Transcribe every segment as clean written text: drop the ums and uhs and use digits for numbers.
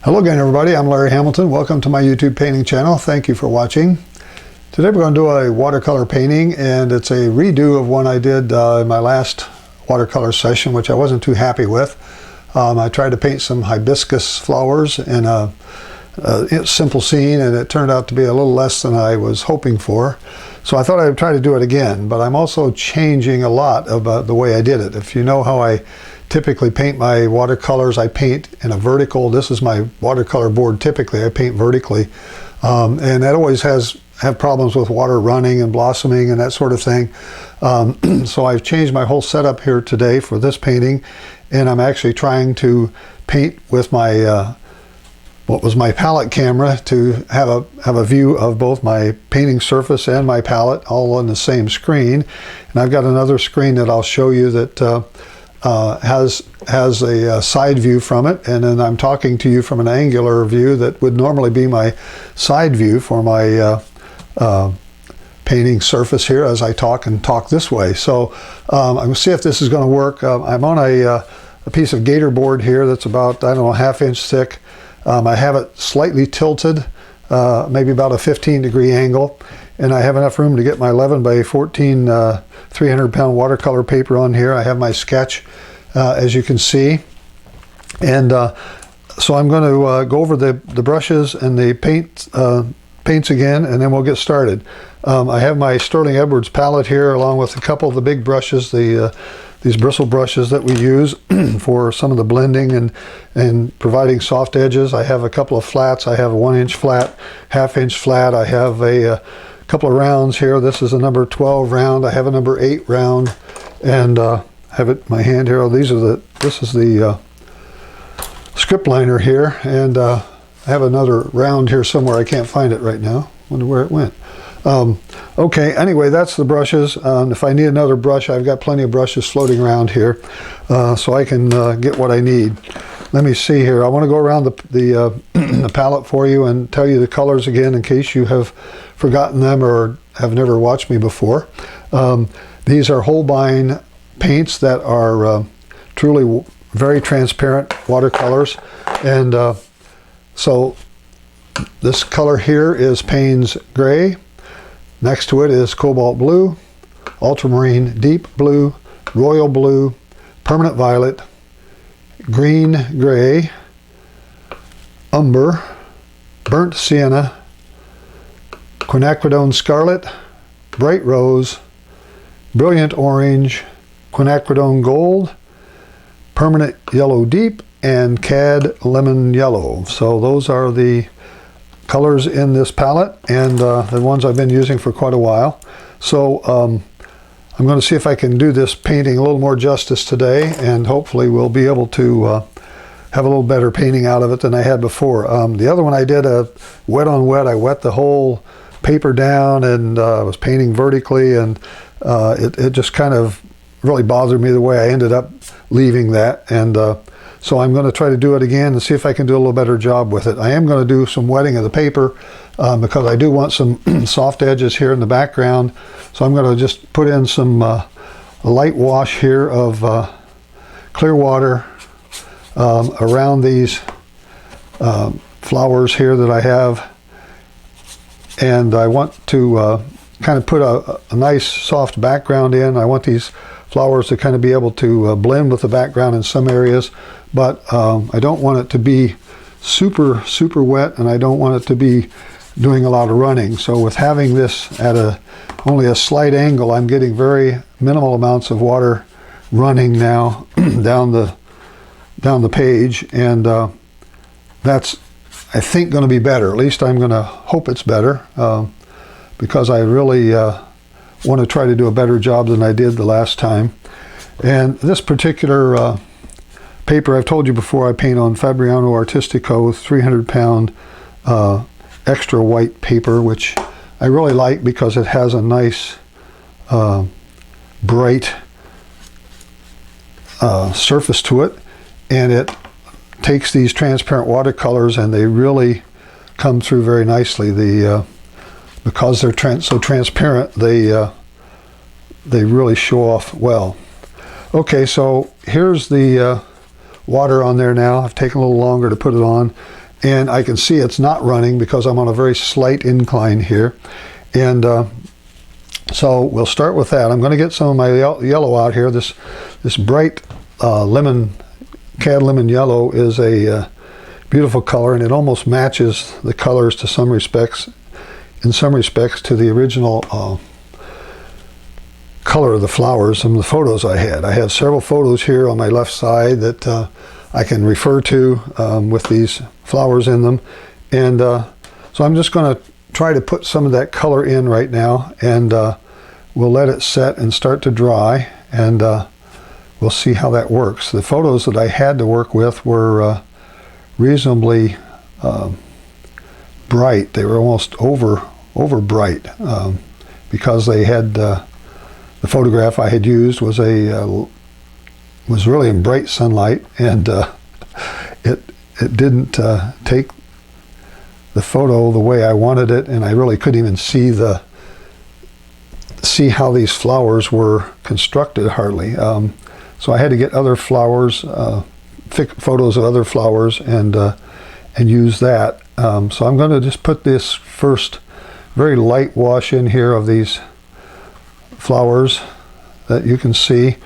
Hello again, everybody. I'm Larry Hamilton. Welcome to my YouTube painting channel. Thank you for watching. Today we're going to do a watercolor painting, and it's a redo of one I did in my last watercolor session, which I wasn't too happy with. I tried to paint some hibiscus flowers in a simple scene, and it turned out to be a little less than I was hoping for. So I thought I would try to do it again, but I'm also changing a lot about the way I did it. If you know how I typically paint my watercolors, I paint in a vertical. This is my watercolor board. Typically I paint vertically, and that always have problems with water running and blossoming and that sort of thing. So I've changed my whole setup here today for this painting, and I'm actually trying to paint with my what was my palette camera to have a view of both my painting surface and my palette all on the same screen. And I've got another screen that I'll show you that has a side view from it, and then I'm talking to you from an angular view that would normally be my side view for my painting surface here as I talk this way. So I'm going to see if this is going to work. I'm on a piece of gator board here that's about, I don't know, ½ inch thick. I have it slightly tilted, maybe about a 15-degree angle, and I have enough room to get my 11 by 14 300-pound watercolor paper on here. I have my sketch, as you can see, and so I'm going to go over the brushes and the paints again, and then we'll get started. I have my Sterling Edwards palette here, along with a couple of the big brushes, these bristle brushes that we use for some of the blending and providing soft edges. I have a couple of flats. I have a 1-inch flat, ½ inch flat. I have a couple of rounds here. This is a number 12 round. I have a number 8 round, and I have it in my hand here. This is the script liner here, and I have another round here somewhere. I can't find it right now. Wonder where it went. Okay, anyway, that's the brushes. If I need another brush, I've got plenty of brushes floating around here, so I can get what I need. Let me see here. I want to go around the palette for you and tell you the colors again in case you have forgotten them or have never watched me before. These are Holbein paints that are truly very transparent watercolors, and so this color here is Payne's Gray. Next to it is Cobalt Blue, Ultramarine Deep Blue, Royal Blue, Permanent Violet, Green Gray, Umber, Burnt Sienna, Quinacridone Scarlet, Bright Rose, Brilliant Orange, Quinacridone Gold, Permanent Yellow Deep, and Cad Lemon Yellow. So those are the colors in this palette, and the ones I've been using for quite a while. So I'm going to see if I can do this painting a little more justice today, and hopefully we'll be able to have a little better painting out of it than I had before. The other one I did a wet on wet. I wet the whole paper down and was painting vertically, and it just kind of really bothered me the way I ended up leaving that, and so I'm going to try to do it again and see if I can do a little better job with it. I am going to do some wetting of the paper because I do want some soft edges here in the background. So I'm going to just put in some light wash here of clear water around these flowers here that I have. And I want to kind of put a nice soft background in. I want these flowers to kind of be able to blend with the background in some areas, but I don't want it to be super wet, and I don't want it to be doing a lot of running. So with having this at only a slight angle, I'm getting very minimal amounts of water running now down the page, and that's, I think, going to be better. At least I'm going to hope it's better, because I really want to try to do a better job than I did the last time. And this particular paper, I've told you before, I paint on Fabriano Artistico 300-pound extra white paper, which I really like because it has a nice bright surface to it, and it takes these transparent watercolors and they really come through very nicely. Because they're so transparent, they really show off well. Okay, so here's the water on there now. I've taken a little longer to put it on, and I can see it's not running because I'm on a very slight incline here. And so we'll start with that. I'm going to get some of my yellow out here. This bright cad lemon yellow is a beautiful color, and it almost matches the colors to some respects, in some respects, to the original color of the flowers from the photos I had. I have several photos here on my left side that I can refer to with these flowers in them. And so I'm just going to try to put some of that color in right now, and we'll let it set and start to dry, and we'll see how that works. The photos that I had to work with were reasonably bright. They were almost over bright because they had the photograph I had used was really in bright sunlight, and it didn't take the photo the way I wanted it, and I really couldn't even see how these flowers were constructed hardly. So I had to get other flowers, photos of other flowers, and use that. So I'm going to just put this first very light wash in here of these flowers that you can see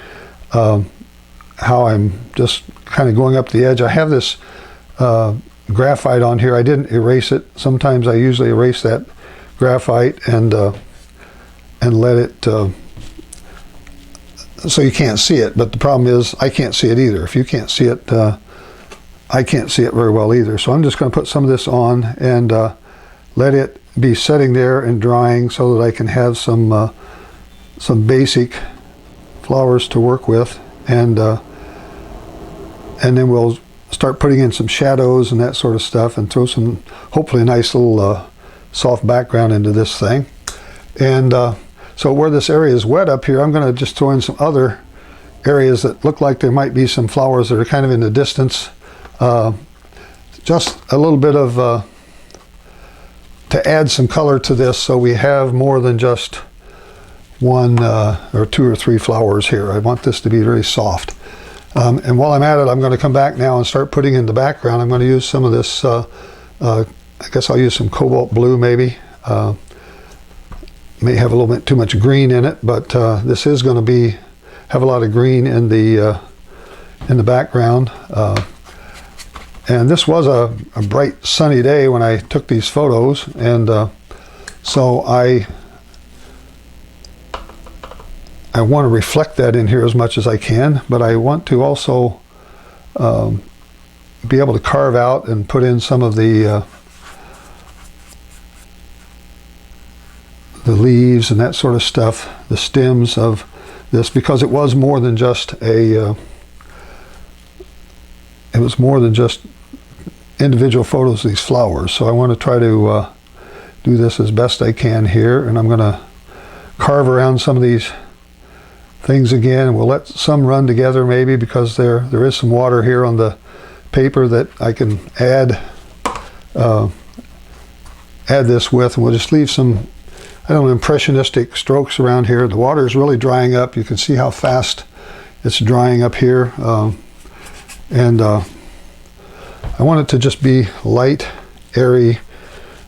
how I'm just kind of going up the edge. I have this graphite on here. I didn't erase it. Sometimes I usually erase that graphite and let it so you can't see it, but the problem is I can't see it either. If you can't see it, I can't see it very well either. So I'm just going to put some of this on and let it be setting there and drying so that I can have some basic flowers to work with, and then we'll start putting in some shadows and that sort of stuff, and throw some, hopefully, a nice little soft background into this thing. And so where this area is wet up here, I'm going to just throw in some other areas that look like there might be some flowers that are kind of in the distance. Just a little bit of to add some color to this, so we have more than just one or two or three flowers here. I want this to be very soft. And while I'm at it, I'm going to come back now and start putting in the background. I'm going to use some of this, I guess I'll use some cobalt blue maybe. May have a little bit too much green in it, but this is going to have a lot of green in the background. And this was a bright sunny day when I took these photos, and so I want to reflect that in here as much as I can, but I want to also be able to carve out and put in some of the leaves and that sort of stuff, the stems of this, because it was more than just individual photos of these flowers. So I want to try to do this as best I can here, and I'm going to carve around some of these things again, and we'll let some run together maybe, because there is some water here on the paper that I can add this with, and we'll just leave some, I don't know, impressionistic strokes around here. The water is really drying up. You can see how fast it's drying up here, and I want it to just be light, airy,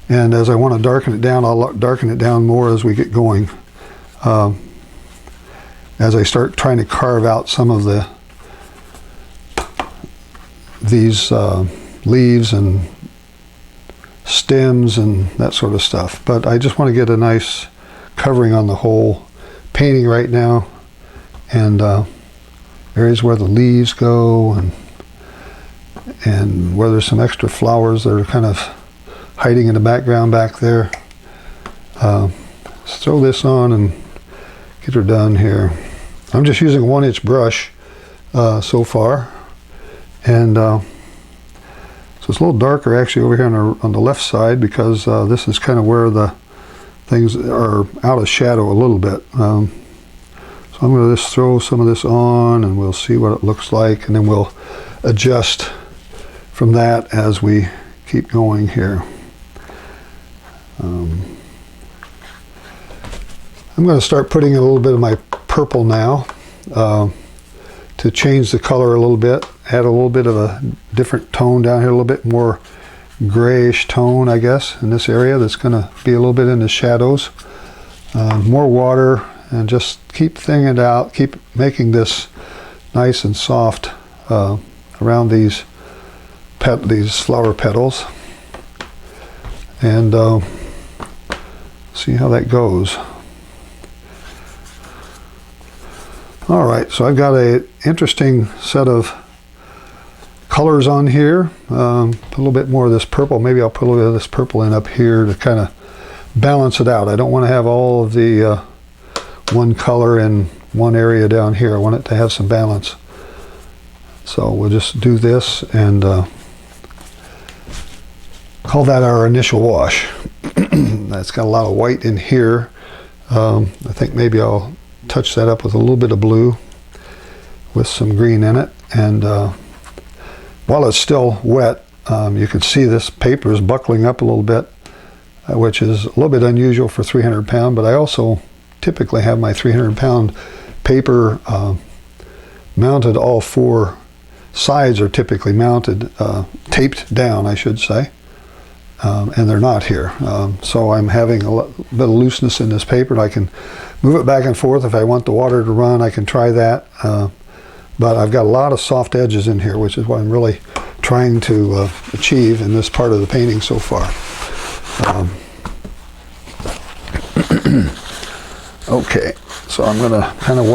and as I want to darken it down, I'll darken it down more as we get going. As I start trying to carve out some of these leaves and stems and that sort of stuff. But I just want to get a nice covering on the whole painting right now, and areas where the leaves go, and where there's some extra flowers that are kind of hiding in the background back there. Let's throw this on and get her done here. I'm just using a 1-inch brush so far, and so it's a little darker actually over here on the left side, because this is kind of where the things are out of shadow a little bit. So I'm going to just throw some of this on, and we'll see what it looks like, and then we'll adjust from that as we keep going here. I'm going to start putting in a little bit of my purple now to change the color a little bit, add a little bit of a different tone down here, a little bit more grayish tone, I guess, in this area that's going to be a little bit in the shadows. More water, and just keep thinning it out, keep making this nice and soft around these flower petals, and see how that goes. All right, so I've got an interesting set of colors on here. A little bit more of this purple. Maybe I'll put a little bit of this purple in up here to kind of balance it out. I don't want to have all of the one color in one area down here. I want it to have some balance. So we'll just do this and call that our initial wash. That's got a lot of white in here. I think maybe I'll touch that up with a little bit of blue with some green in it. And while it's still wet, you can see this paper is buckling up a little bit, which is a little bit unusual for 300 pound, but I also typically have my 300 pound paper mounted. All four sides are typically mounted, taped down, I should say, and they're not here. So I'm having a bit of looseness in this paper, and I can move it back and forth. If I want the water to run, I can try that. But I've got a lot of soft edges in here, which is what I'm really trying to achieve in this part of the painting so far. Okay, so I'm going to kind of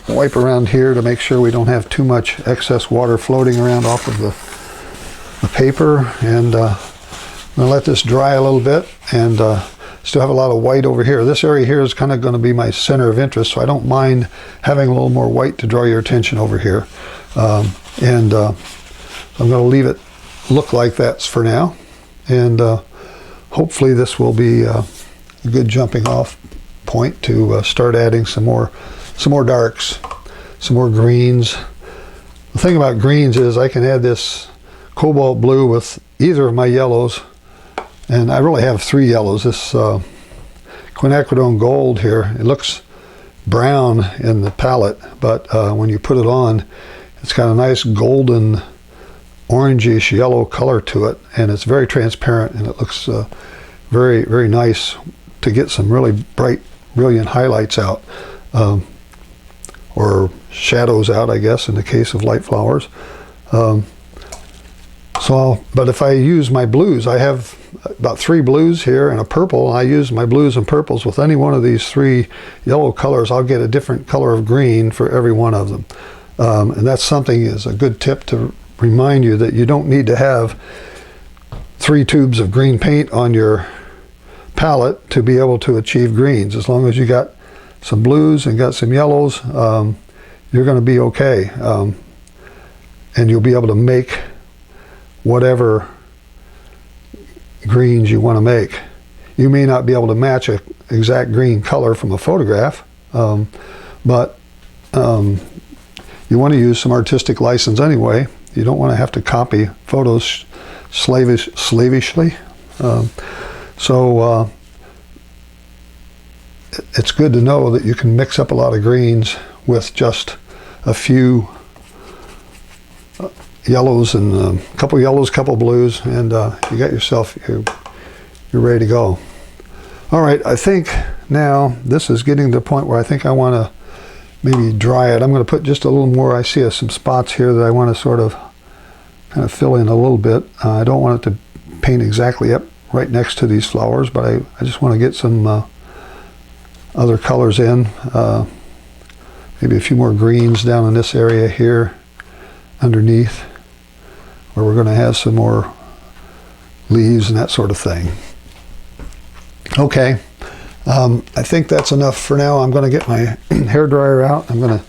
wipe around here to make sure we don't have too much excess water floating around off of the paper, and I'm going to let this dry a little bit, and still have a lot of white over here. This area here is kind of going to be my center of interest, so I don't mind having a little more white to draw your attention over here. I'm going to leave it look like that for now, and hopefully this will be a good jumping off point to start adding some more darks, some more greens. The thing about greens is I can add this cobalt blue with either of my yellows, and I really have three yellows. This quinacridone gold here, it looks brown in the palette, but when you put it on, it's got a nice golden orangish yellow color to it, and it's very transparent, and it looks very, very nice to get some really bright, brilliant highlights out, or shadows out, I guess, in the case of light flowers. But if I use my blues, I have about 3 blues here and a purple. I use my blues and purples with any one of these 3 yellow colors. I'll get a different color of green for every one of them. And that's something, is a good tip to remind you that you don't need to have 3 tubes of green paint on your palette to be able to achieve greens. As long as you got some blues and got some yellows, you're going to be okay. And you'll be able to make whatever greens you want to make. You may not be able to match an exact green color from a photograph, but you want to use some artistic license anyway. You don't want to have to copy photos slavishly. So it's good to know that you can mix up a lot of greens with just a few yellows, and a couple yellows, couple blues, and you got yourself, you're ready to go. All right, I think now this is getting to the point where I think I want to maybe dry it. I'm going to put just a little more. I see some spots here that I want to sort of kind of fill in a little bit. I don't want it to paint exactly up right next to these flowers, but I just want to get some other colors in. Maybe a few more greens down in this area here underneath, where we're going to have some more leaves and that sort of thing. Okay, I think that's enough for now. I'm going to get my hair dryer out. I'm going to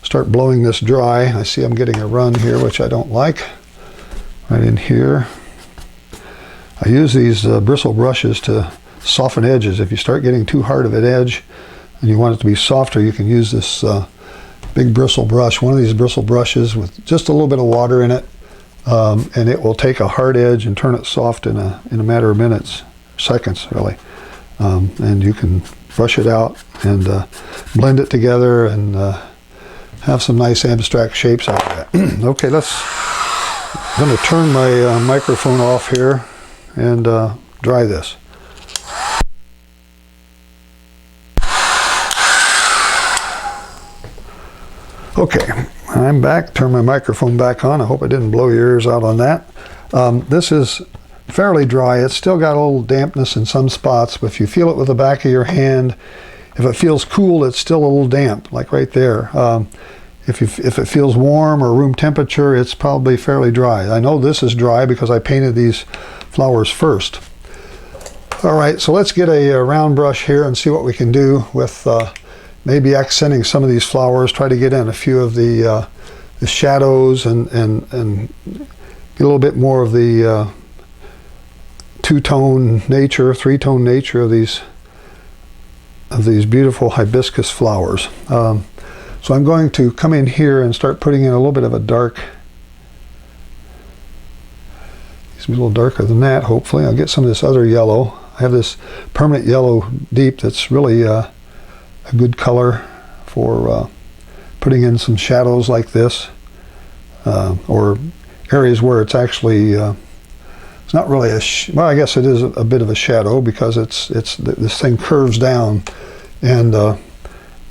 start blowing this dry. I see I'm getting a run here, which I don't like, right in here. I use these bristle brushes to soften edges. If you start getting too hard of an edge and you want it to be softer, you can use this big bristle brush, one of these bristle brushes with just a little bit of water in it, and it will take a hard edge and turn it soft in a matter of minutes, seconds really. And you can brush it out and blend it together and have some nice abstract shapes out of that. Okay, I'm going to turn my microphone off here, and dry this. Okay, I'm back. Turn my microphone back on. I hope I didn't blow your ears out on that. This is fairly dry. It's still got a little dampness in some spots, but if you feel it with the back of your hand, if it feels cool, it's still a little damp, like right there. If it feels warm or room temperature, it's probably fairly dry. I know this is dry because I painted these flowers first. All right, so let's get a round brush here and see what we can do with maybe accenting some of these flowers. Try to get in a few of the shadows and get a little bit more of the two-tone nature, three-tone nature of these beautiful hibiscus flowers. So I'm going to come in here and start putting in a little bit of a dark. It's a little darker than that, hopefully. I'll get some of this other yellow. I have this permanent yellow deep that's really a good color for putting in some shadows like this, or areas where it's actually it's not really well, I guess it is a bit of a shadow because this thing curves down, and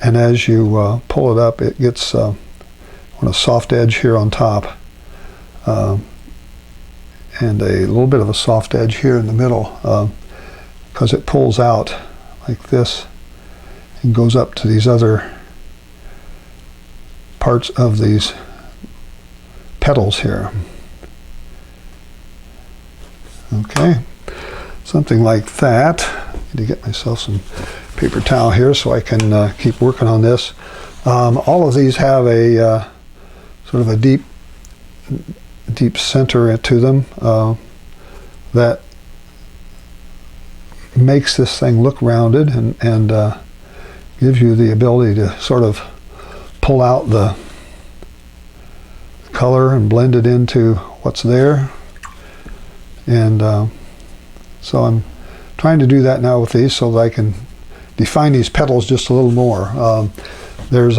as you pull it up, it gets on a soft edge here on top, and a little bit of a soft edge here in the middle, because it pulls out like this and goes up to these other parts of these petals here. Okay, something like that. I need to get myself some paper towel here so I can keep working on this. All of these have a sort of a deep center to them that makes this thing look rounded and gives you the ability to sort of pull out the color and blend it into what's there. And so I'm trying to do that now with these so that I can define these petals just a little more. There's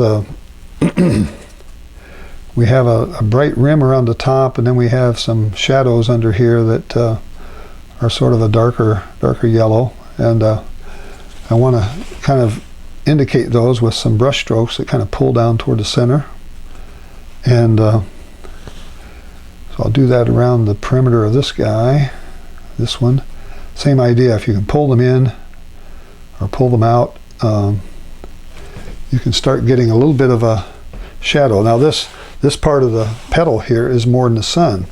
we have a bright rim around the top, and then we have some shadows under here that are sort of a darker yellow, and I want to kind of indicate those with some brush strokes that kind of pull down toward the center. And so I'll do that around the perimeter of this guy, this one. Same idea. If you can pull them in or pull them out, you can start getting a little bit of a shadow. Now this part of the petal here is more in the sun,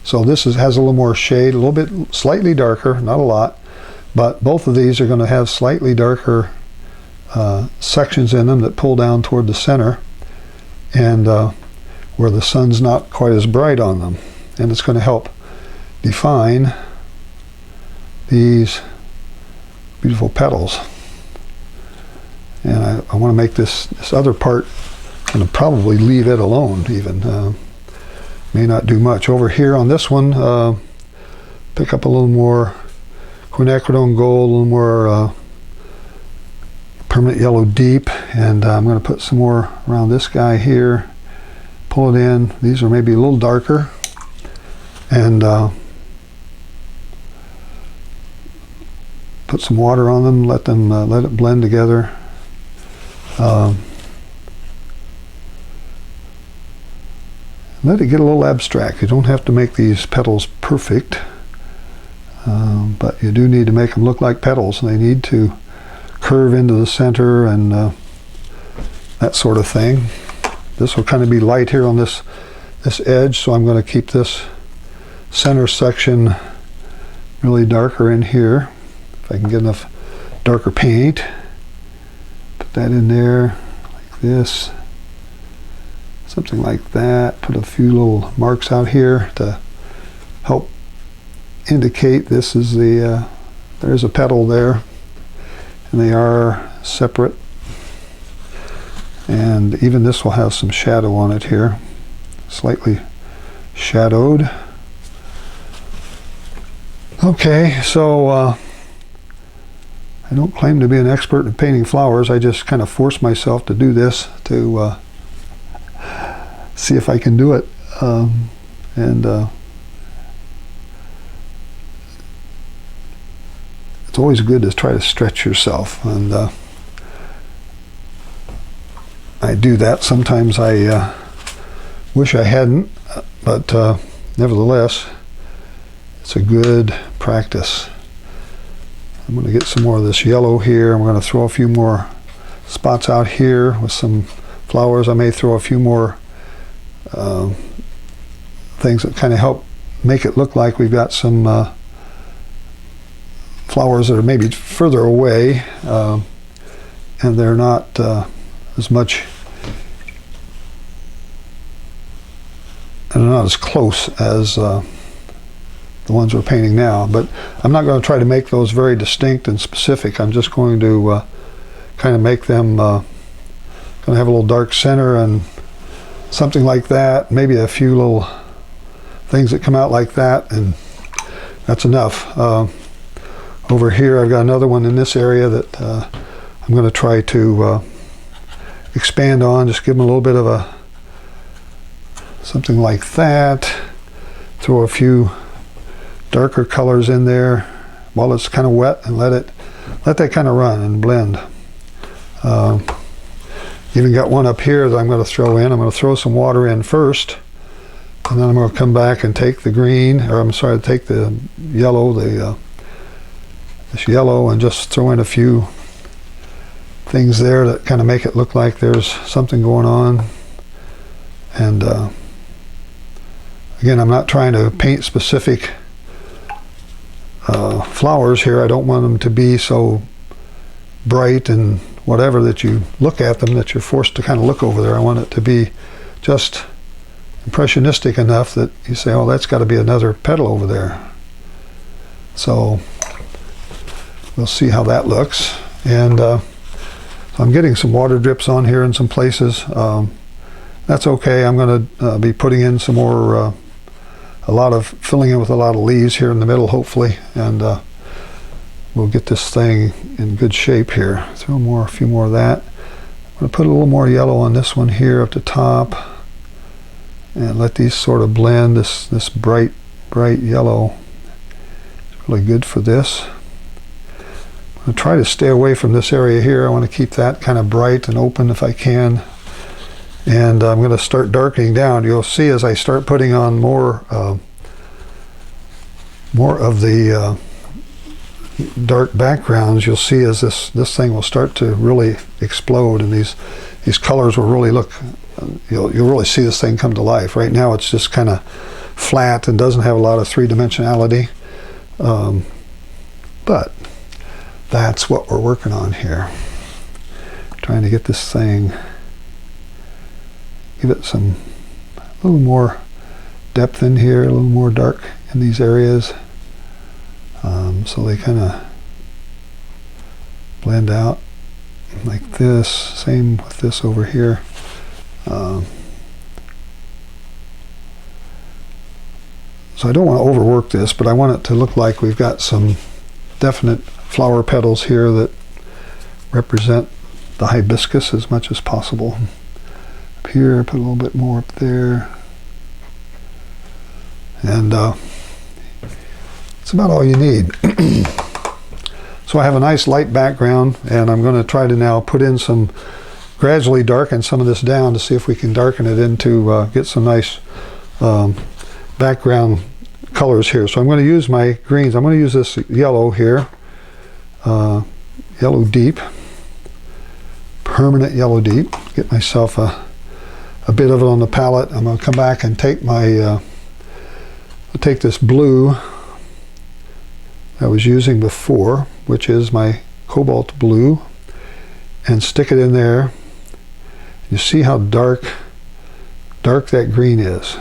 so this has a little more shade, a little bit slightly darker, not a lot, but both of these are going to have slightly darker sections in them that pull down toward the center, and where the sun's not quite as bright on them, and it's going to help define these beautiful petals. And I want to make this other part, I'm going to probably leave it alone even. May not do much. Over here on this one, pick up a little more quinacridone gold, a little more permanent yellow deep, and I'm going to put some more around this guy here, pull it in. These are maybe a little darker, and put some water on them, let it blend together. Let it get a little abstract. You don't have to make these petals perfect, but you do need to make them look like petals, and they need to curve into the center and that sort of thing. This will kind of be light here on this edge, so I'm going to keep this center section really darker in here. If I can get enough darker paint, put that in there like this, something like that. Put a few little marks out here to help indicate this is the there's a petal there, and they are separate, and even this will have some shadow on it here, slightly shadowed. Okay, so I don't claim to be an expert in painting flowers. I just kind of force myself to do this to see if I can do it, and it's always good to try to stretch yourself, and I do that. Sometimes I wish I hadn't, but nevertheless, it's a good practice. I'm going to get some more of this yellow here. I'm going to throw a few more spots out here with some flowers. I may throw a few more things that kind of help make it look like we've got some flowers that are maybe further away, and they're not as much, and they're not as close as the ones we're painting now. But I'm not going to try to make those very distinct and specific. I'm just going to kind of make them going to have a little dark center and something like that, maybe a few little things that come out like that, and that's enough. Over here I've got another one in this area that I'm going to try to expand on, just give them a little bit of a something like that. Throw a few darker colors in there while it's kind of wet, and let that kind of run and blend. Even got one up here that I'm going to throw in. I'm going to throw some water in first, and then I'm going to come back and take the green, or I'm sorry, take the yellow, this yellow, and just throw in a few things there that kind of make it look like there's something going on. And again, I'm not trying to paint specific flowers here. I don't want them to be so bright and whatever that you look at them that you're forced to kind of look over there. I want it to be just impressionistic enough that you say, oh, that's got to be another petal over there. So we'll see how that looks. And so I'm getting some water drips on here in some places. That's okay. I'm going to be putting in some more, filling in with a lot of leaves here in the middle, hopefully, and we'll get this thing in good shape here. Throw a few more of that. I'm going to put a little more yellow on this one here up the top, and let these sort of blend. This bright yellow is really good for this. I'm going to try to stay away from this area here. I want to keep that kind of bright and open if I can. And I'm going to start darkening down. You'll see as I start putting on more of the dark backgrounds, you'll see as this thing will start to really explode, and these colors will really look, you'll really see this thing come to life. Right now it's just kind of flat and doesn't have a lot of three-dimensionality, but that's what we're working on here. Trying to get this thing, give it a little more depth in here, a little more dark in these areas, so they kind of blend out like this. Same with this over here. So I don't want to overwork this, but I want it to look like we've got some definite flower petals here that represent the hibiscus as much as possible. Up here, put a little bit more up there, and it's about all you need. So I have a nice light background, and I'm going to try to now put in gradually darken some of this down to see if we can darken it into, get some nice background colors here. So I'm going to use my greens. I'm going to use this yellow here, yellow deep, permanent yellow deep. Get myself a bit of it on the palette. I'm going to come back and take I'll take this blue I was using before, which is my cobalt blue, and stick it in there. You see how dark that green is.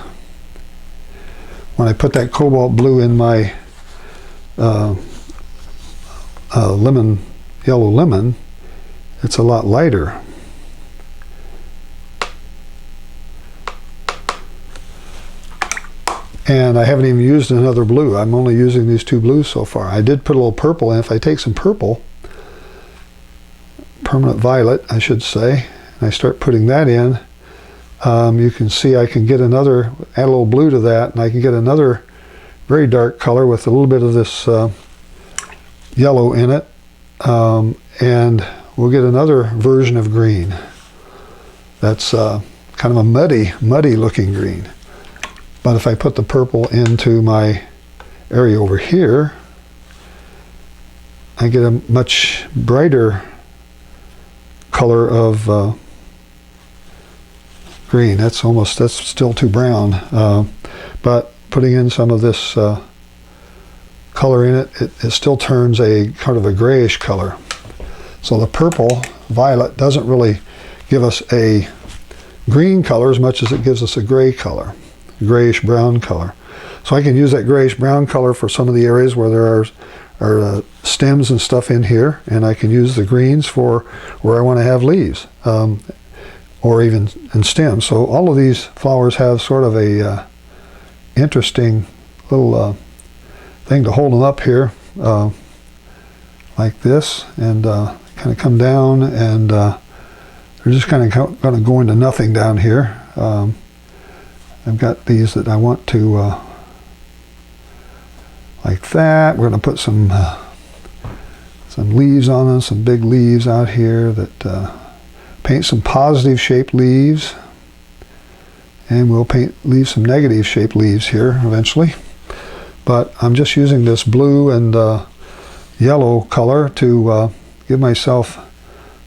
When I put that cobalt blue in my yellow lemon, it's a lot lighter. And I haven't even used another blue. I'm only using these two blues so far. I did put a little purple in. If I take some purple, permanent violet, I should say, and I start putting that in, you can see I can get add a little blue to that, and I can get another very dark color with a little bit of this yellow in it, and we'll get another version of green. That's kind of a muddy looking green. But if I put the purple into my area over here, I get a much brighter color of green. That's still too brown. But putting in some of this color in it, it still turns a kind of a grayish color. So the purple violet doesn't really give us a green color as much as it gives us a gray color, grayish brown color. So I can use that grayish brown color for some of the areas where there are stems and stuff in here, and I can use the greens for where I want to have leaves, or even in stems. So all of these flowers have sort of a interesting little thing to hold them up here, like this, and kind of come down, and they're just kind of going to go into nothing down here. I've got these that I want to like that. We're going to put some leaves on them, some big leaves out here that paint some positive shaped leaves, and we'll leave some negative shaped leaves here eventually. But I'm just using this blue and yellow color to give myself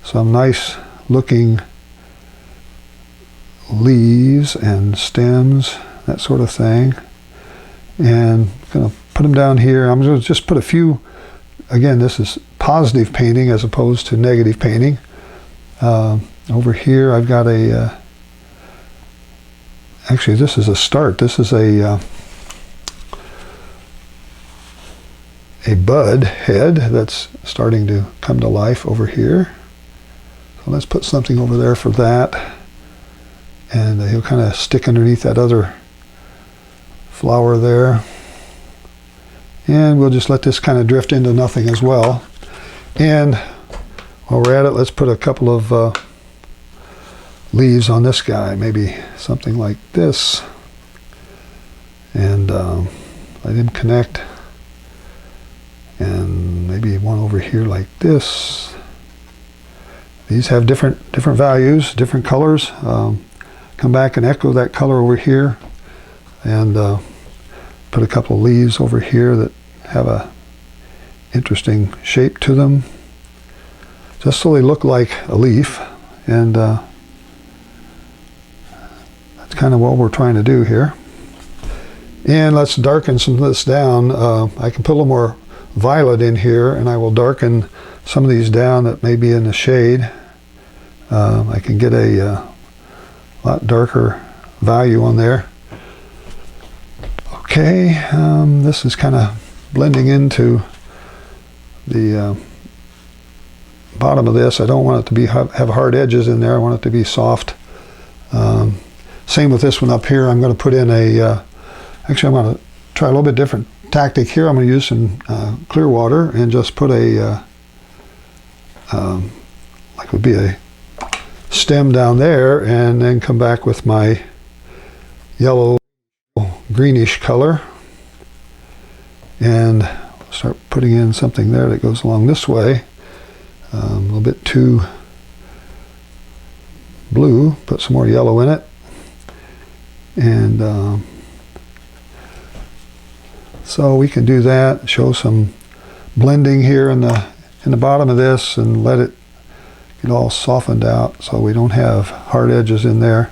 some nice looking leaves and stems, that sort of thing. And I'm going to put them down here. I'm going to just put a few. Again, this is positive painting as opposed to negative painting. Over here I've got actually this is a start. This is a bud head that's starting to come to life over here. So let's put something over there for that. And he'll kind of stick underneath that other flower there. And we'll just let this kind of drift into nothing as well. And while we're at it, let's put a couple of leaves on this guy, maybe something like this. And let him connect. And maybe one over here like this. These have different values, different colors. Come back and echo that color over here, and put a couple of leaves over here that have a interesting shape to them, just so they look like a leaf. And that's kind of what we're trying to do here. And let's darken some of this down. I can put a little more violet in here, and I will darken some of these down that may be in the shade. I can get a lot darker value on there. Okay, this is kind of blending into the bottom of this. I don't want it to be have hard edges in there. I want it to be soft. Same with this one up here. I'm going to put in actually I'm going to try a little bit different tactic here. I'm going to use some clear water and just put like it would be a stem down there, and then come back with my yellow greenish color and start putting in something there that goes along this way. A little bit too blue, put some more yellow in it, and so we can do that, show some blending here in the bottom of this, and let it get all softened out so we don't have hard edges in there.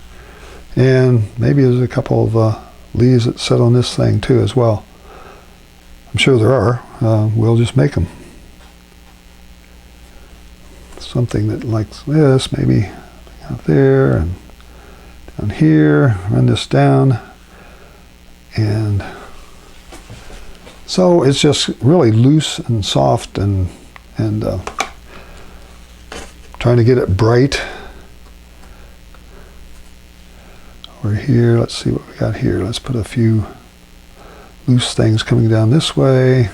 And maybe there's a couple of leaves that sit on this thing too as well. I'm sure there are. We'll just make them. Something that likes this, maybe out there and down here. Run this down, and so it's just really loose and soft, and trying to get it bright. Over here, let's see what we got here. Let's put a few loose things coming down this way,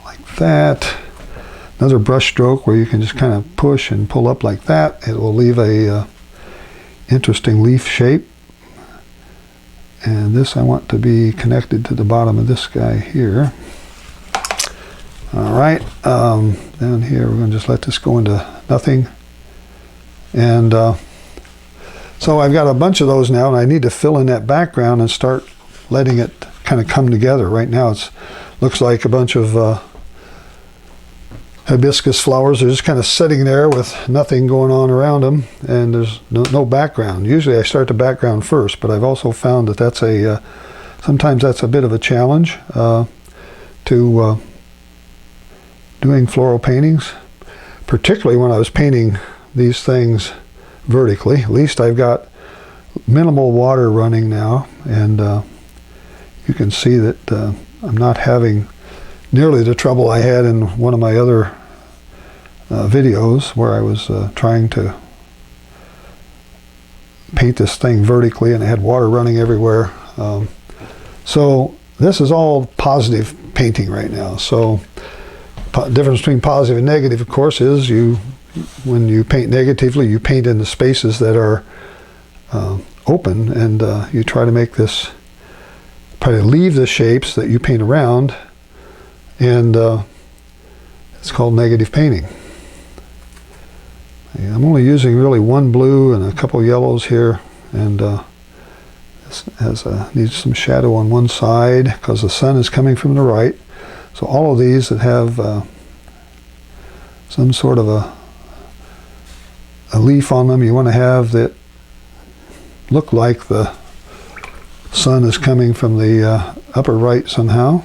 like that. Another brush stroke where you can just kind of push and pull up like that. It will leave a interesting leaf shape. And this I want to be connected to the bottom of this guy here. All right, down here we're going to just let this go into nothing. And so I've got a bunch of those now, and I need to fill in that background and start letting it kind of come together. Right now it looks like a bunch of hibiscus flowers are just kind of sitting there with nothing going on around them, and there's no background. Usually I start the background first, but I've also found that that's sometimes that's a bit of a challenge to doing floral paintings, particularly when I was painting these things vertically. At least I've got minimal water running now, and you can see that I'm not having nearly the trouble I had in one of my other videos where I was trying to paint this thing vertically and I had water running everywhere. So this is all positive painting right now. So difference between positive and negative, of course, is when you paint negatively, you paint in the spaces that are open, and you try to make this, try to leave the shapes that you paint around, and it's called negative painting. I'm only using really one blue and a couple yellows here, and this needs some shadow on one side because the sun is coming from the right. So all of these that have some sort of a leaf on them, you want to have that look like the sun is coming from the upper right somehow.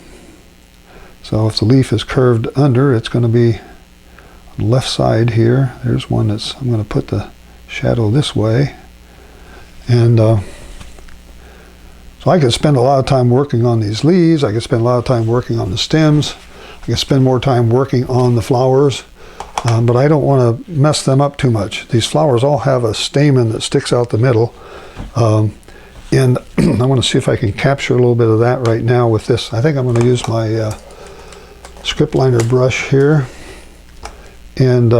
So if the leaf is curved under, it's going to be on the left side here. There's one that's, I'm going to put the shadow this way. And so I could spend a lot of time working on these leaves. I could spend a lot of time working on the stems. I could spend more time working on the flowers. But I don't want to mess them up too much. These flowers all have a stamen that sticks out the middle. And I want to see if I can capture a little bit of that right now with this. I think I'm going to use my script liner brush here and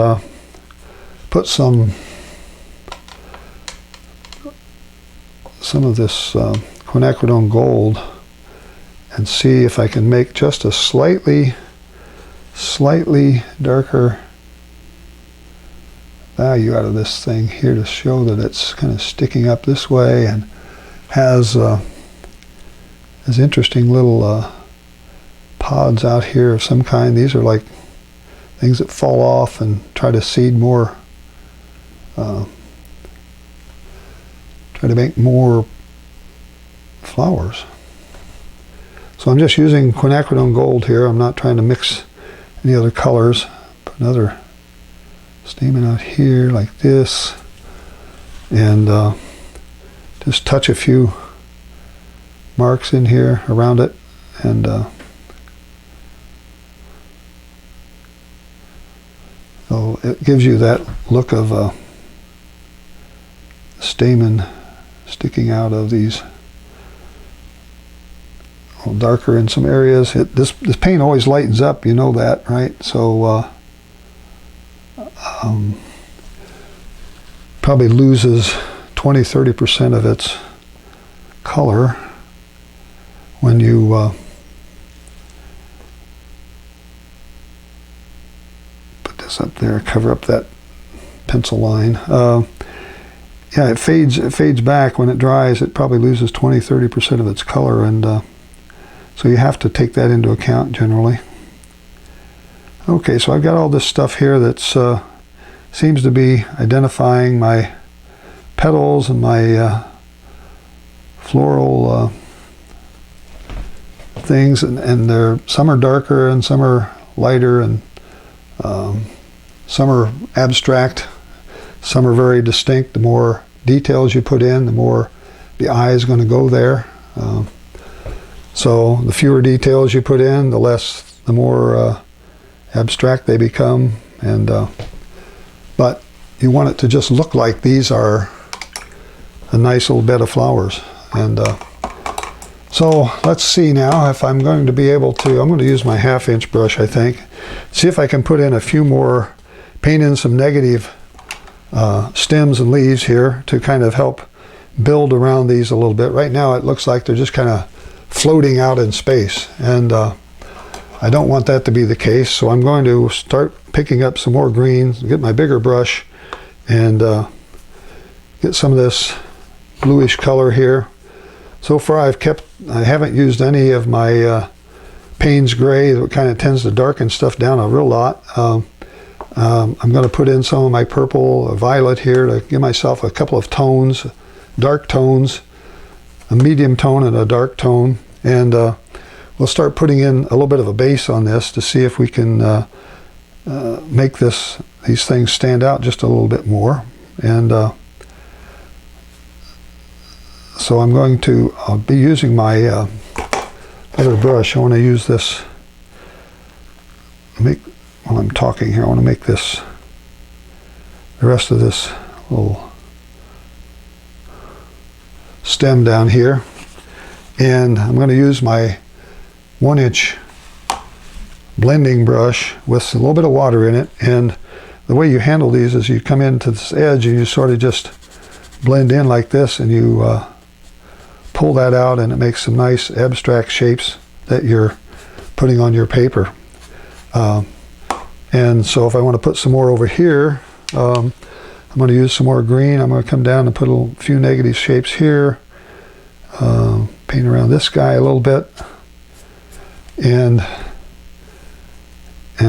put some of this quinacridone gold and see if I can make just a slightly darker value out of this thing here to show that it's kind of sticking up this way and has interesting little pods out here of some kind. These are like things that fall off and try to seed more, try to make more flowers. So I'm just using quinacridone gold here. I'm not trying to mix any other colors. Put another stamen out here like this, and just touch a few marks in here around it, and so it gives you that look of a stamen sticking out of these. A little darker in some areas. This paint always lightens up, you know that, right? So probably loses 20-30% of its color when you put this up there, cover up that pencil line. Yeah, it fades back when it dries. It probably loses 20-30% of its color, and so you have to take that into account generally. Okay, so I've got all this stuff here that's seems to be identifying my petals and my floral things, and some are darker and some are lighter, and some are abstract, some are very distinct. The more details you put in, the more the eye is going to go there. So the fewer details you put in, the more abstract they become, and but you want it to just look like these are a nice little bed of flowers. And so let's see now if I'm going to be able to, I'm going to use my 1/2" brush, I think, see if I can put in a few more, paint in some negative stems and leaves here to kind of help build around these a little bit. Right now it looks like they're just kind of floating out in space, and I don't want that to be the case, so I'm going to start picking up some more greens, get my bigger brush, and get some of this bluish color here. So far I haven't used any of my Payne's gray that kind of tends to darken stuff down a real lot. I'm going to put in some of my purple, violet here to give myself a couple of tones, dark tones, a medium tone and a dark tone, and we'll start putting in a little bit of a base on this to see if we can make these things stand out just a little bit more. And so I'll be using my other brush. I want to use this, while I'm talking here, I want to make the rest of this little stem down here. And I'm going to use my 1-inch blending brush with a little bit of water in it. And the way you handle these is you come into this edge and you sort of just blend in like this, and you pull that out, and it makes some nice abstract shapes that you're putting on your paper. And so if I want to put some more over here, I'm going to use some more green. I'm going to come down and put a few negative shapes here, paint around this guy a little bit, and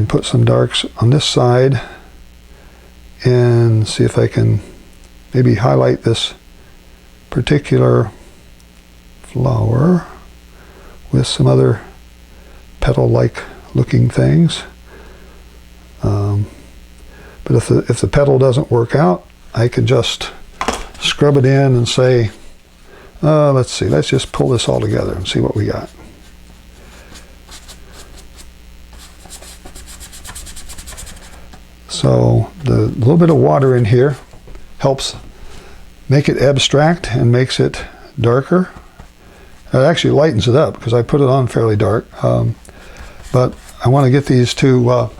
put some darks on this side, and see if I can maybe highlight this particular flower with some other petal-like looking things. But if the petal doesn't work out, I can just scrub it in and say, let's see, let's just pull this all together and see what we got. So the little bit of water in here helps make it abstract and makes it darker. It actually lightens it up because I put it on fairly dark. But I want to get these two,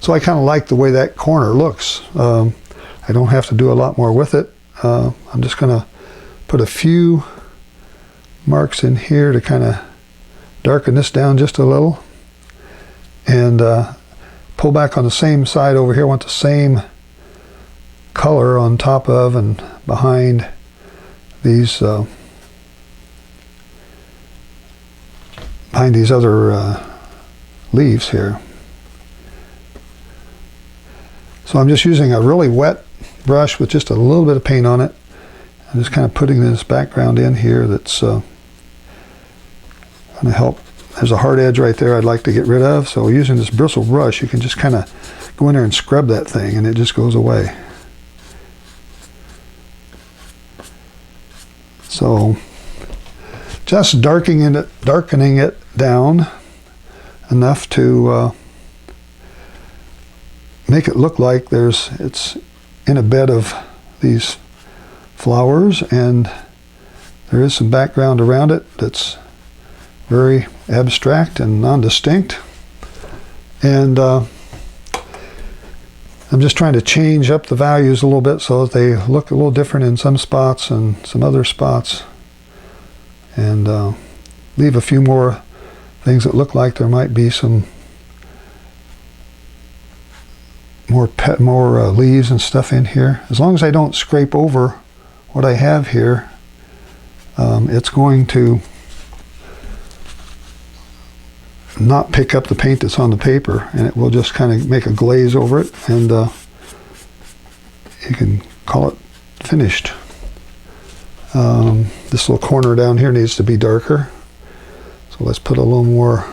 so I kind of like the way that corner looks. I don't have to do a lot more with it. I'm just going to put a few marks in here to kind of darken this down just a little. And pull back on the same side over here. I want the same color on top of and behind these other leaves here. So I'm just using a really wet brush with just a little bit of paint on it. I'm just kind of putting this background in here that's going to help. There's a hard edge right there I'd like to get rid of, so using this bristle brush you can just kind of go in there and scrub that thing and it just goes away. So just darkening it down enough to make it look like it's in a bed of these flowers, and there is some background around it that's very abstract and non-distinct. And I'm just trying to change up the values a little bit so that they look a little different in some spots and some other spots, and leave a few more things that look like there might be some more leaves and stuff in here. As long as I don't scrape over what I have here, it's going to not pick up the paint that's on the paper, and it will just kind of make a glaze over it, and you can call it finished. This little corner down here needs to be darker, so let's put a little more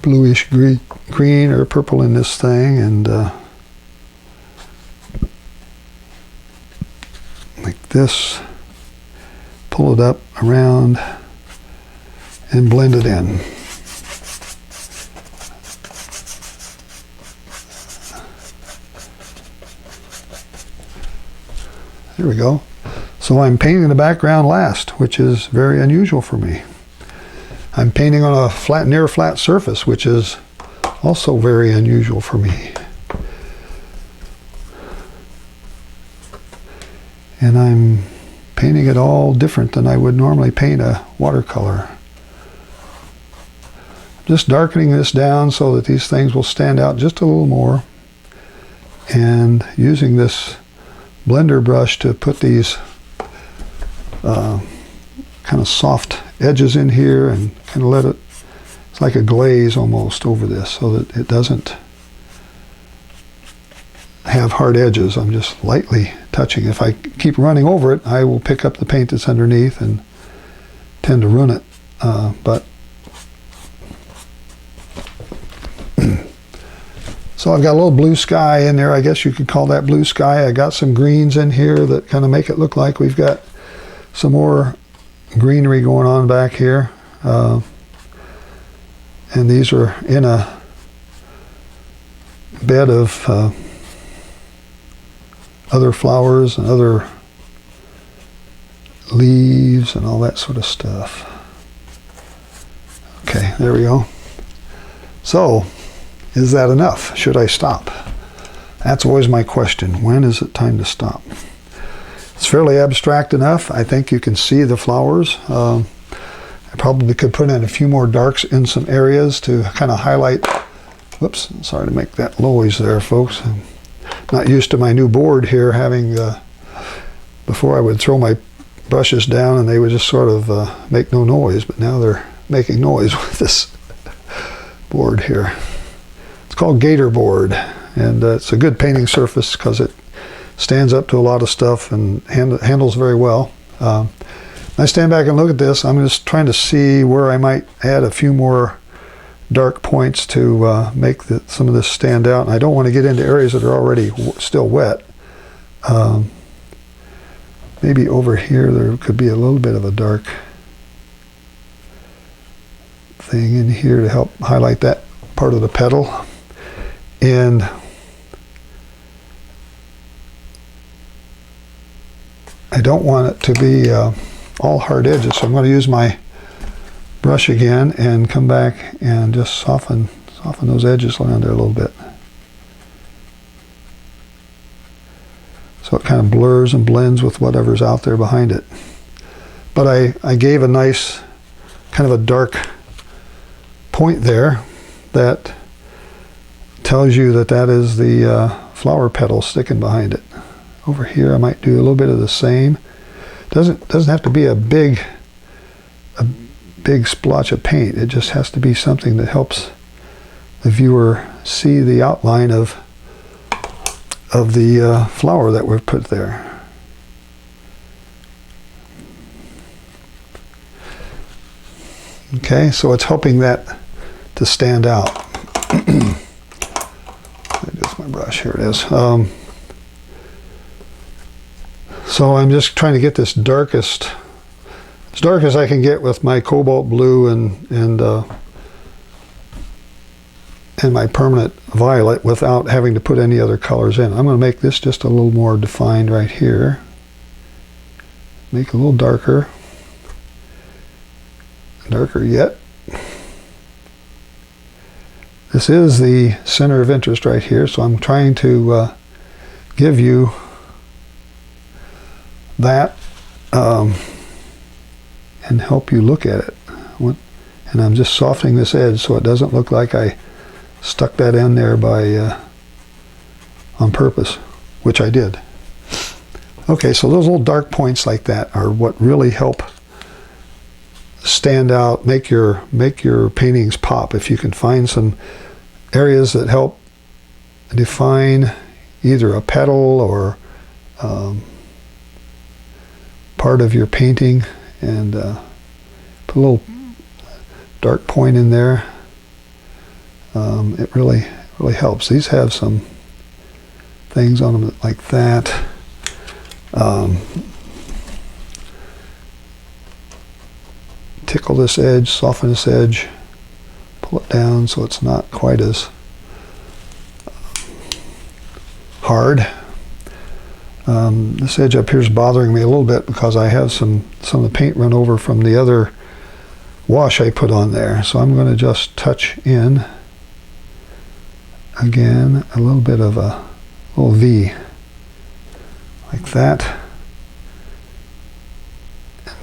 bluish green or purple in this thing, and like this, pull it up around and blend it in. There we go. So I'm painting the background last, which is very unusual for me. I'm painting on a near flat surface, which is also very unusual for me. And I'm painting it all different than I would normally paint a watercolor. just darkening this down so that these things will stand out just a little more, and using this blender brush to put these kind of soft edges in here and kind of let it, it's like a glaze almost over this so that it doesn't have hard edges. I'm just lightly touching. If I keep running over it, I will pick up the paint that's underneath and tend to ruin it. But so I've got a little blue sky in there. I guess you could call that blue sky. I got some greens in here that kind of make it look like we've got some more greenery going on back here. And these are in a bed of other flowers and other leaves and all that sort of stuff. Okay, there we go. So, is that enough? Should I stop? That's always my question. When is it time to stop? It's fairly abstract enough. I think you can see the flowers. I probably could put in a few more darks in some areas to kind of highlight. Whoops, sorry to make that noise there, folks. I'm not used to my new board here having, before I would throw my brushes down and they would just sort of make no noise, but now they're making noise with this board here. It's called Gator board, and it's a good painting surface because it stands up to a lot of stuff and handles very well. I stand back and look at this. I'm just trying to see where I might add a few more dark points to make some of this stand out. And I don't want to get into areas that are already still wet. Maybe over here there could be a little bit of a dark thing in here to help highlight that part of the petal. And I don't want it to be all hard edges, so I'm going to use my brush again and come back and just soften those edges around there a little bit. So it kind of blurs and blends with whatever's out there behind it. But I gave a nice kind of a dark point there that tells you that that is the flower petal sticking behind it. Over here I might do a little bit of the same. Doesn't have to be a big splotch of paint. It just has to be something that helps the viewer see the outline of the flower that we've put there. Okay, so it's helping that to stand out. That's my brush. Here it is. So I'm just trying to get this darkest, as dark as I can get with my cobalt blue and my permanent violet without having to put any other colors in. I'm going to make this just a little more defined right here. Make it a little darker. Darker yet. This is the center of interest right here, so I'm trying to give you that and help you look at it. And I'm just softening this edge so it doesn't look like I stuck that in there by on purpose, which I did. Okay, so those little dark points like that are what really help stand out, make your paintings pop. If you can find some areas that help define either a petal or part of your painting, and put a little dark point in there, it really helps. These have some things on them like that. Tickle this edge, soften this edge, pull it down so it's not quite as hard. This edge up here is bothering me a little bit because I have some of the paint run over from the other wash I put on there. So I'm going to just touch in again a little bit of a little V like that.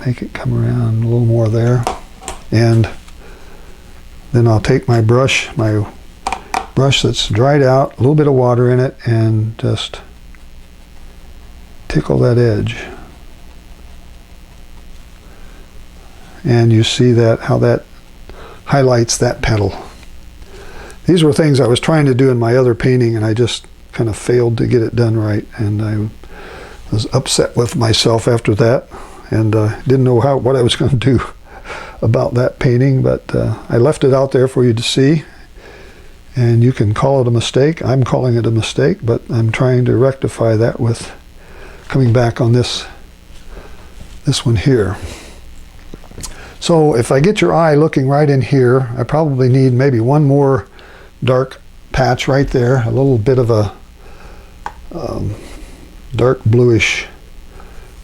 Make it come around a little more there, and Then I'll take my brush that's dried out, a little bit of water in it, and just tickle that edge. And you see that, how that highlights that petal. These were things I was trying to do in my other painting, and I just kind of failed to get it done right, and I was upset with myself after that, and didn't know what I was going to do about that painting, but I left it out there for you to see, and you can call it a mistake. I'm calling it a mistake, but I'm trying to rectify that with coming back on this one here. So if I get your eye looking right in here, I probably need maybe one more dark patch right there, a little bit of a dark bluish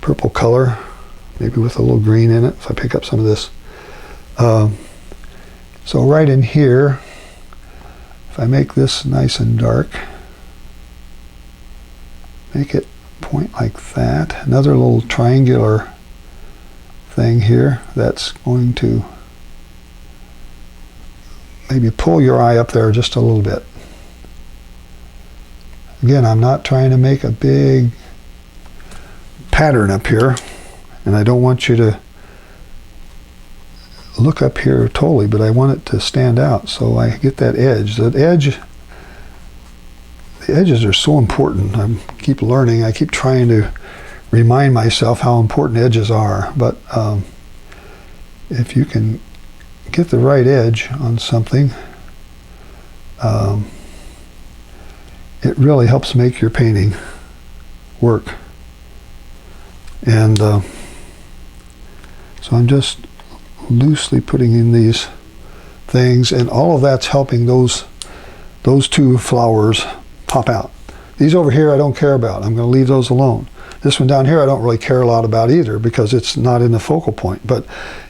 purple color, maybe with a little green in it if I pick up some of this. So right in here, if I make this nice and dark, make it point like that, another little triangular thing here that's going to maybe pull your eye up there just a little bit. Again, I'm not trying to make a big pattern up here, and I don't want you to look up here totally, but I want it to stand out, so I get that edge. The edges are so important. I keep learning. I keep trying to remind myself how important edges are, but if you can get the right edge on something, it really helps make your painting work. And so I'm just loosely putting in these things, and all of that's helping those two flowers pop out. These over here I don't care about. I'm going to leave those alone. This one down here I don't really care a lot about either, because it's not in the focal point. But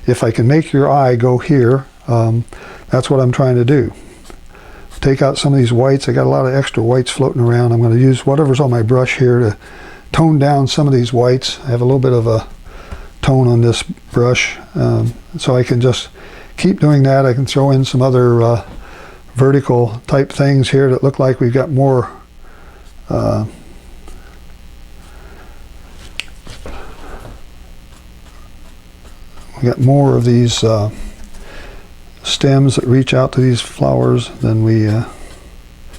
if I can make your eye go here, that's what I'm trying to do. Take out some of these whites. I got a lot of extra whites floating around. I'm going to use whatever's on my brush here to tone down some of these whites. I have a little bit of a tone on this brush, so I can just keep doing that. I can throw in some other vertical type things here that look like we've got more of these stems that reach out to these flowers than we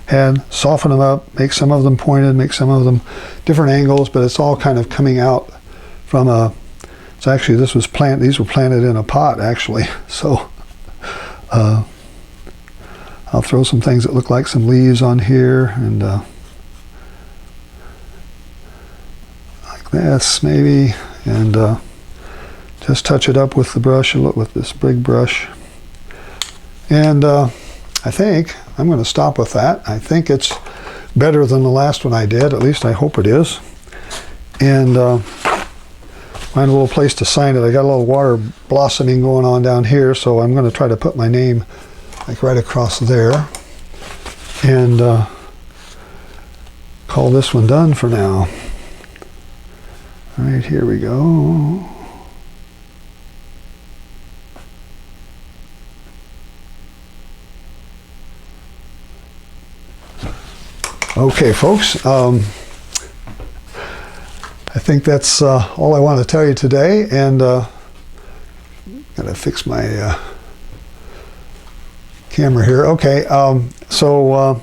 had. Soften them up, make some of them pointed, make some of them different angles, but it's all kind of coming out from a, it's actually, these were planted in a pot actually, so I'll throw some things that look like some leaves on here, and like this maybe, and just touch it up with the brush, with this big brush. And I think I'm going to stop with that. I think it's better than the last one I did, at least I hope it is. And find a little place to sign it. I got a little water blossoming going on down here, so I'm going to try to put my name like right across there, and call this one done for now. All right, here we go. Okay, folks, I think that's all I want to tell you today, and gotta fix my camera here. Okay, so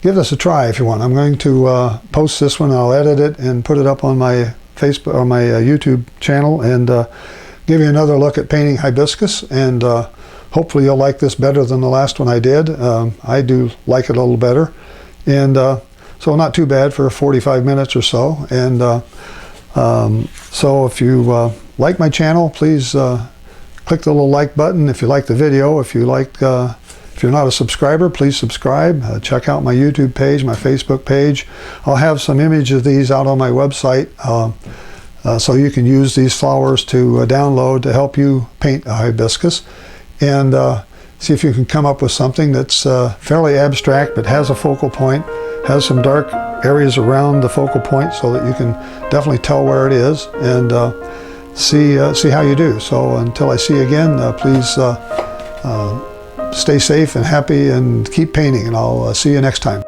give this a try if you want. I'm going to post this one. I'll edit it and put it up on my Facebook or my YouTube channel, and give you another look at painting hibiscus, and hopefully you'll like this better than the last one I did. I do like it a little better. And so not too bad for 45 minutes or so. And so if you like my channel, please click the little like button if you like the video. If you're not a subscriber, please subscribe. Check out my YouTube page, my Facebook page. I'll have some images of these out on my website, so you can use these flowers to download to help you paint a hibiscus. And see if you can come up with something that's fairly abstract but has a focal point, has some dark areas around the focal point so that you can definitely tell where it is, and see how you do. So until I see you again, please stay safe and happy and keep painting, and I'll see you next time.